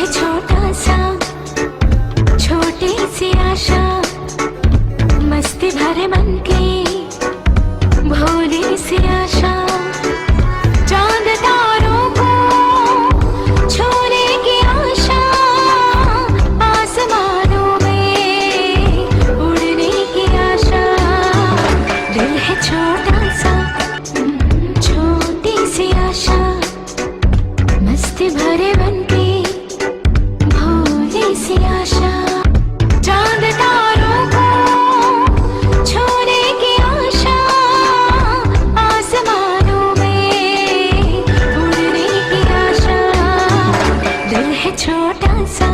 है छोटा सा, छोटी सी आशा, मस्ती भरे मन की भोली सी आशा। चांद तारों को छूने की आशा, आसमानों में उड़ने की आशा। दिल है छोटा सा, छोटी सी आशा, मस्ती भरे मन की भोली सी आशा। चांद तारों को छूने की आशा, आसमानों में उड़ने की आशा। दिल है छोटा सा,